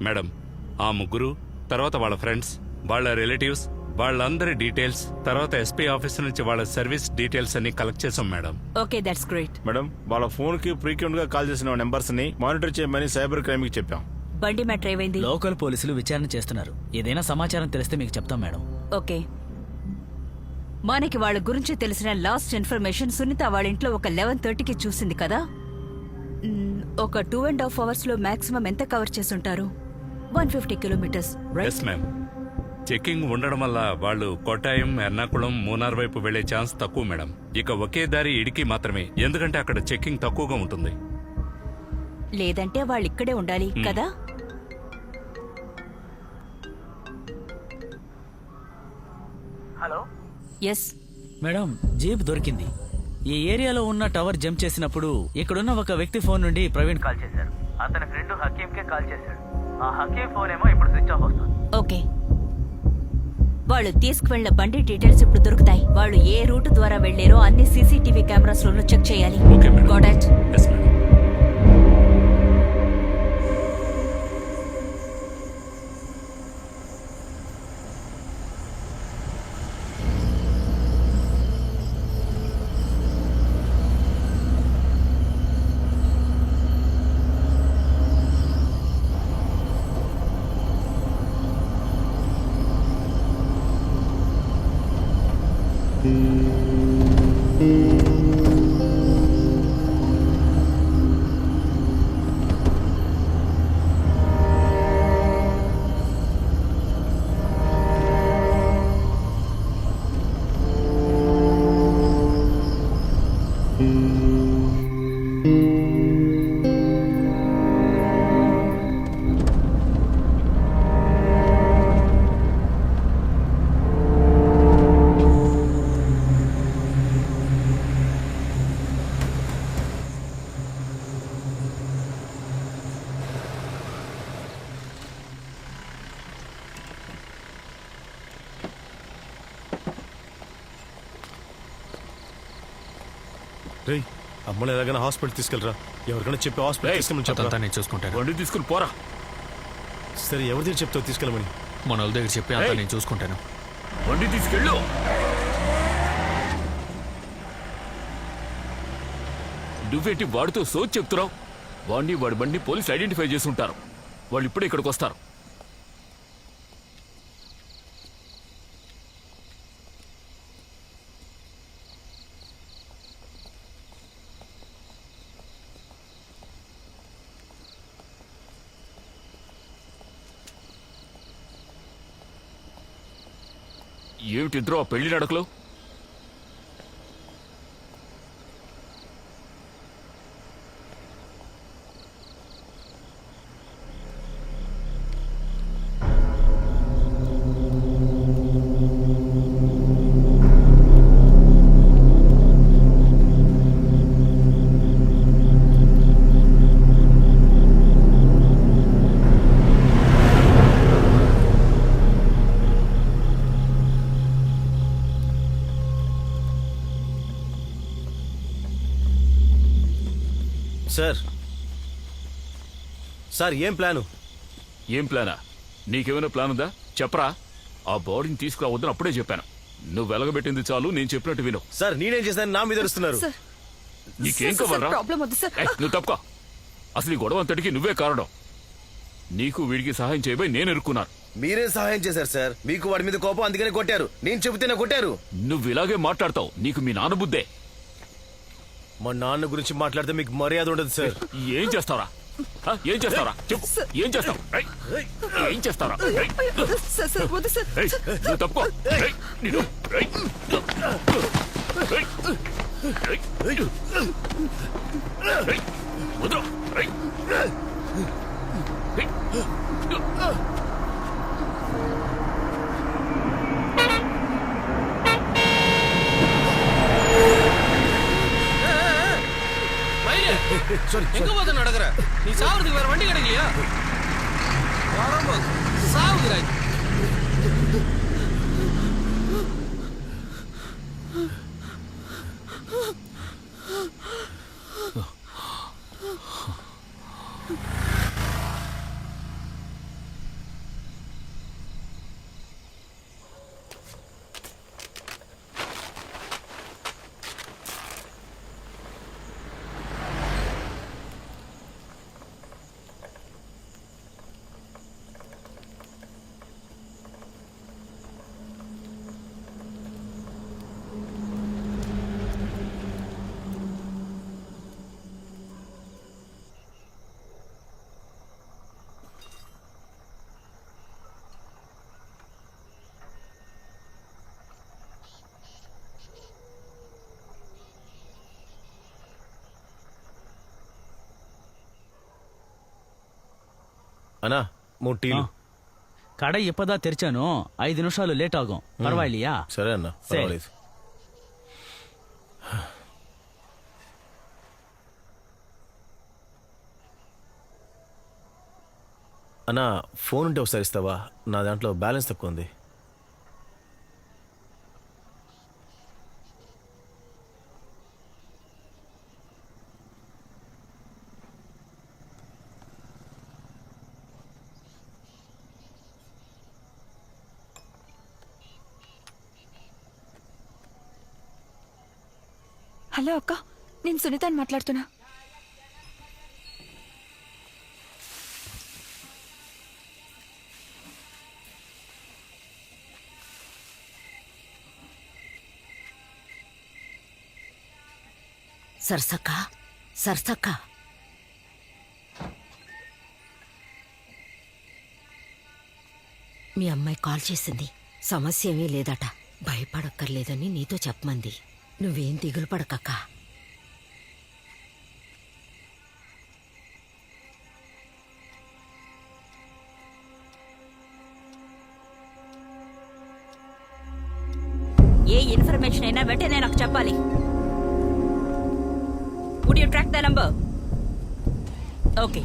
Madam, ఆ ముగ్గురు, తర్వాత వాళ్ళ ఫ్రెండ్స్, వాళ్ళ రిలేటివ్స్, వాళ్ళందరి డీటెయిల్స్, తర్వాత ఎస్పీ ఆఫీస్ నుంచి వాళ్ళ సర్వీస్ డీటెయిల్స్ అన్ని కలెక్ట్ చేసాం madam. Okay, that's great. Madam, వాళ్ళ ఫోన్ కి ఫ్రీక్వెంట్ గా కాల్ చేసిన నెంబర్స్ ని మానిటర్ చేయమని సైబర్ క్రైమ్ కి చెప్పాం. బండి మ్యాటర్ ఏమైంది? లోకల్ పోలీసులు విచారణ చేస్తున్నారు. ఏదైనా సమాచారం తెలిస్తే మీకు చెప్తాం మేడం. ఓకే, మనకి వాళ్ళ గురించి తెలిసిన లాస్ట్ ఇన్ఫర్మేషన్ సునీత వాళ్ళ ఇంట్లో ఒక 11:30కి చూసింది కదా. ఒక 2.5 hours లో మాక్సిమం ఎంత కవర్ చేసుంటారు? 150 కిలోమీటర్స్. Yes ma'am. చెకింగ్ ఉండడం వల్ల వాళ్ళు కొట్టాయం, ఎర్నాకుళం, మూనార్ వైపు వెళ్లే ఛాన్స్ తక్కువ మేడం. ఇక ఒకే దారి ఇడికి మాత్రమే, ఎందుకంటే అక్కడ చెకింగ్ తక్కువగా ఉంటుంది. లేదంటే వాళ్ళు ఇక్కడే ఉండాలి కదా. హలో. ఎస్ మేడం, జీప్ దొరికింది. ఈ ఏరియాలో ఉన్న టవర్ జంప్ చేసినప్పుడు ఇక్కడున్న ఒక వ్యక్తి ఫోన్ నుండి ప్రవీణ్ కాల్ చేశారు. అతని ఫ్రెండ్ హకీం కే కాల్ చేశాడు. ఆ హకీం ఫోన్ ఏమో ఇప్పుడు స్విచ్ ఆఫ్ వస్తుంది. ఓకే, వాళ్ళు తీసుకువెళ్లిన బండి డీటెయిల్స్ ఇప్పుడు దొరుకుతాయి. వాళ్ళు ఏ రూట్ ద్వారా వెళ్లారో అన్ని సీసీటీవీ కెమెరాస్ లోనూ చెక్ చేయాలి. Okay madam. Got it? Yes madam. రేయ్, అమ్మని ఎలాగైనా హాస్పిటల్ తీసుకెళ్ళరా. ఎవరికైనా చెప్పి హాస్పిటల్ తీసుకెళ్ళమని చెప్పరా. నేను చూసుకుంటాను. బండి తీసుకుని పోరా. సరే, ఎవరి దగ్గర చెప్తావు తీసుకెళ్ళమని? మన వాళ్ళ దగ్గర చెప్పి అంతా నేను చూసుకుంటాను. బండి తీసుకెళ్ళు. నువ్వేంటి వాడితో సోచ్ చెప్తున్నావు? వాడి బండి పోలీసులు ఐడెంటిఫై చేసి ఉంటారు. వాళ్ళు ఇప్పుడే ఇక్కడికి వస్తారు. ఏమిటి ఇద్దరు ఆ పెళ్లి నడకలు? సార్, ఏం ప్లాను? ఏం ప్లానా? నీకేమైనా ప్లాన్ ఉందా? చెప్పరా. ఆ బాడీని తీసుకురావద్దని అప్పుడే చెప్పాను. నువ్వు వెలగబెట్టింది చాలు, నేను చెప్పినట్టు విను. సార్, నేనేం చేశాను? నా మీద అరుస్తున్నారు. నీకేం కావాలరా? నువ్వు తప్ప. అసలు ఈ గొడవ అంతటికి నువ్వే కారణం. నీకు వీడికి సహాయం చేయబోయి నేను ఇరుక్కున్నాను. మీరేం సహాయం చేశారు సార్? మీకు వాడి మీద కోపం, అందుకనే కొట్టారు. నేను చెబితేనే కొట్టారు. నువ్వు ఇలాగే మాట్లాడతావు. నీకు మీ నాన్న బుద్ధే. మా నాన్న గురించి మాట్లాడితే మీకు మర్యాద ఉండదు సార్. ఏం చేస్తావరా? ఏం చేస్తావరా? చెప్పు, ఏం చేస్తావు? ఏం చేస్తావరా? నువ్వు తప్పుకో. వదరు. எங்க போது நடக்கிற? நீ சாவறதுக்கு வேற வண்டி கிடைக்கலையா? சாவுகிறாய். అన్నా 3 టీలు. கடை இப்பதான் తెరిచాను 5 నిమిషాలు లేట్ ఆகும் పర్వాలేయా? సరే అన్న, పర్వాలేదు. అన్నా ఫోన్ ఉంటే ఒకసారి ఇస్తావా? నా దాంట్లో బ్యాలెన్స్ తక్కువ ఉంది. హలో అక్క, నేను సునీతని మాట్లాడుతున్నా. సరసక్క, సరసక్క, మీ అమ్మాయి కాల్ చేసింది. సమస్య ఏమీ లేదట. భయపడక్కర్లేదని నీతో చెప్పమంది. నువ్వేం దిగులు పడకక్క. ఏ ఇన్ఫర్మేషన్ అయినా వెంటనే నాకు చెప్పాలి. Would you track the number? Okay.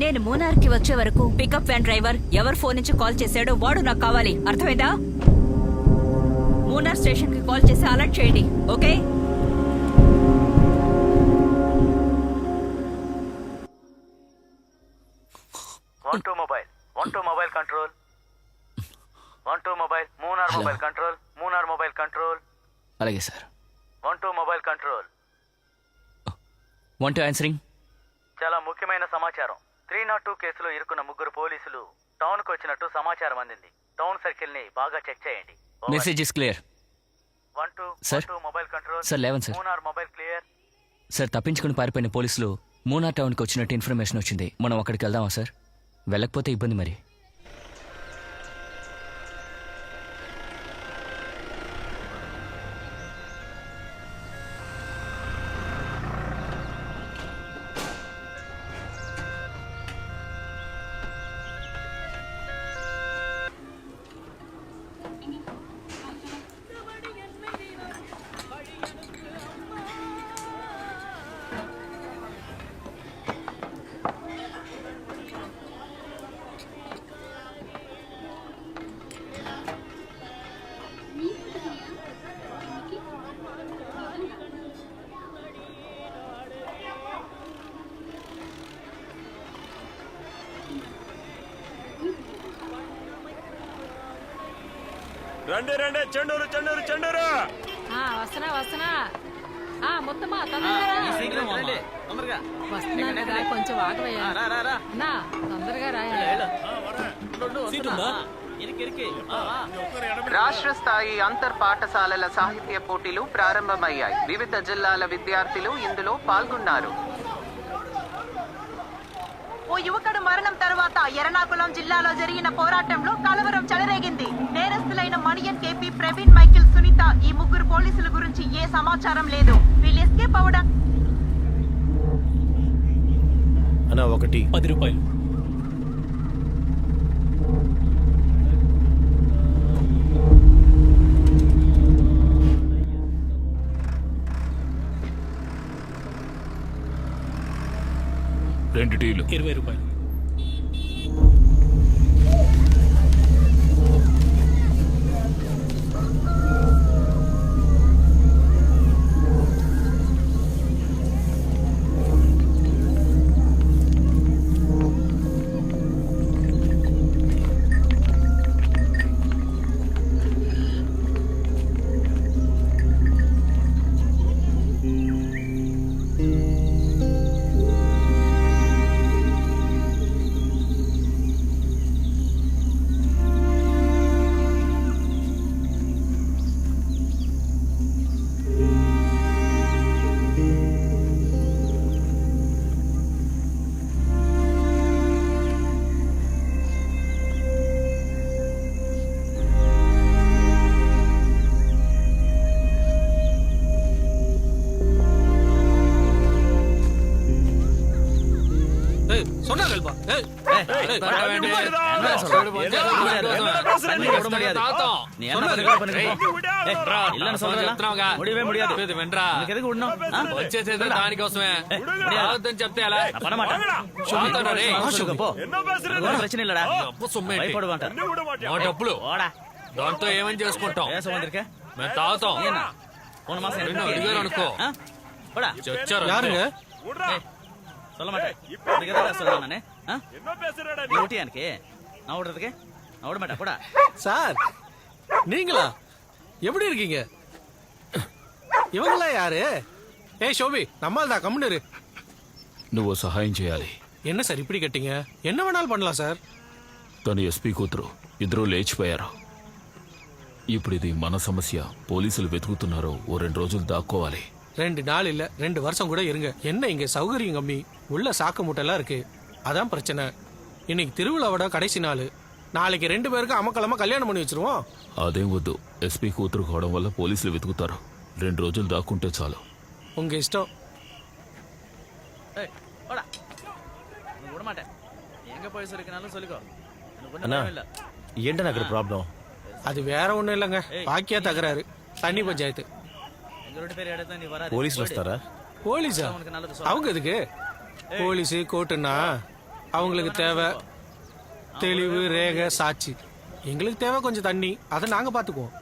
నేను మూనార్కి వచ్చే వరకు పికప్ వ్యాన్ డ్రైవర్ ఎవరు ఫోన్ నుంచి కాల్ చేశాడో వాడు నాకు కావాలి. అర్థమైందా? మూనార్ స్టేషన్ కి కాల్ చేసి అలర్ట్ చేయండి. Okay? One two mobile control. 1 2 mobile Munnar Hello. Mobile control. Munnar mobile control. అలాగే సార్. 1 2 mobile control. 1 2 ఆన్సరింగ్. చాలా ముఖ్యమైన సమాచారం. 302 కేసులో ఇరుక్కున్న 3 పోలీసులు టౌన్ కు వచ్చినట్టు సమాచారం అందింది. టౌన్ సర్కిల్ ని బాగా చెక్ చేయండి. Message is clear. 1 2 Sir. 1 2 mobile control. Sir 11 sir. Munnar mobile clear. Sir తప్పించుకుని పారిపోయిన పోలీసులు మూనార్ టౌన్కి వచ్చినట్టు ఇన్ఫర్మేషన్ వచ్చింది. మనం అక్కడికి వెళ్దామా సార్? వెళ్ళకపోతే ఇబ్బంది మరి. రండి రండి, చెండూరు చెండూరు చెండూరు. వస్తున్నా. మొత్తమా తొందరగా వస్తున్నా కదా, కొంచెం ఆగవయ్యా. అన్నా, తొందరగా రాయా. రాష్ట్ర స్థాయి అంతర్ పాఠశాలల సాహిత్య పోటీలు ప్రారంభమయ్యాయి. వివిధ జిల్లాల విద్యార్థులు ఇందులో పాల్గొన్నారు. ఓ యువకుడు మరణం తర్వాత ఎర్నాకుళం జిల్లాలో జరిగిన పోరాటంలో కలవరం చెలరేగింది. నేరస్తులైన మణియన్, కేపీ, ప్రవీణ్, మైకిల్, సునీత ఈ 3 పోలీసుల గురించి ఏ సమాచారం లేదు. వీళ్ళు ఎస్కేప్ అవడం. అన్నా 1 10 రూపాయలు. రెండు టీలు. 20 రూపాయలు. விட முடியாது. நீ என்ன பண்ணுங்க, பண்ணுங்க, போ. இல்லன்னு சொல்றேன்ல. முடியவே முடியாது. உனக்கு எதுக்கு விடணும்? వచ్చేసేది దానికోసమే రావద్దని చెప్తే ఎలా நான் பண்ண மாட்டேன். చూస్తాను రే சொல்லுங்க, போ. உனக்கு ஒண்ணும் பிரச்சனை இல்லடா. అప్పు సొమ్మే பயப்பட மாட்டேன். మా డబ్బులు ஓடா. దాంతో ఏమని చేసుకుంటాం பேச வந்திருக்க? మేము తాగుతాం என்ன? போன மாசம் నిన్ను எனக்கு అడిగారు అనుకో ஆ? போடா. చచ్చారు யாருங்க ஏய், சொல்ல மாட்டேன். இதுக்கு எதுக்குடா சொல்லணும் நானு? ஆ? நீ விட்டியா எனக்கு? நான் விடுறதுக்கு? நான் விட மாட்டேன். போடா. సార్ நீங்களா எப்படி இருக்கீங்க இவங்களா யாரு ஏய் ஷோபி நம்மால் தான் கம்முனரு నువ్వు సహాయం చేయాలి. என்ன சார் இப்படி கட்டிங்க என்ன வேணாலும் பண்ணலாம் சார் తను ఎస్పీ కూతురు ఇద్దరూ లేచిపోయారు. ఇప్పుడు ఇది మన సమస్య. పోలీసులు వెతుకుతున్నారు. ఓ 2 రోజులు దాక్కోవాలి. 2 நாள் இல்ல 2 வருஷம் கூட இருங்க என்ன இங்க சௌகரியம் கம்மி உள்ள சாக்கு மூட்டைலாம் இருக்கு அதான் பிரச்சனை இன்னைக்கு திருவிழாவோட கடைசி நாள் நாளைக்கு 2 பேருக்கு அமக்கலமா கல்யாணம் பண்ணி வச்சிருவோம் అదేం వద్దు. ఎస్పీ కూతురు కావడం వల్ల పోలీసులు వెతుకుతారు. 2 రోజులు దాక్కుంటే చాలు. உங்க இஷ்டம் ஏய், போடா. உனக்கு விட மாட்டேன். நீ எங்க போய் சொல்லிக்கனாலும் சொல்லிக்கோ. எனக்கு ஒண்ணும் అన్నా பயம் இல்ல. ఏంటన్నా అక్కడ ప్రాబ్లం? அது வேற ஒண்ணும் இல்லைங்க பாக்கியா தகராறு தண்ணி பஞ்சாயத்து எங்க 2 பேர் இடத்துல நீ வராத. పోలీసులు వస్తారా? போலீஸா உனக்கு நல்லது சொல்ல. அவங்க எதுக்கு போலீஸ் கோர்ட்டுன்னா அவங்களுக்கு தேவை தெளிவு ரேகை சாட்சி எங்களுக்கு தேவை கொஞ்சம் தண்ணி அதை நாங்க பாத்துக்குவோம்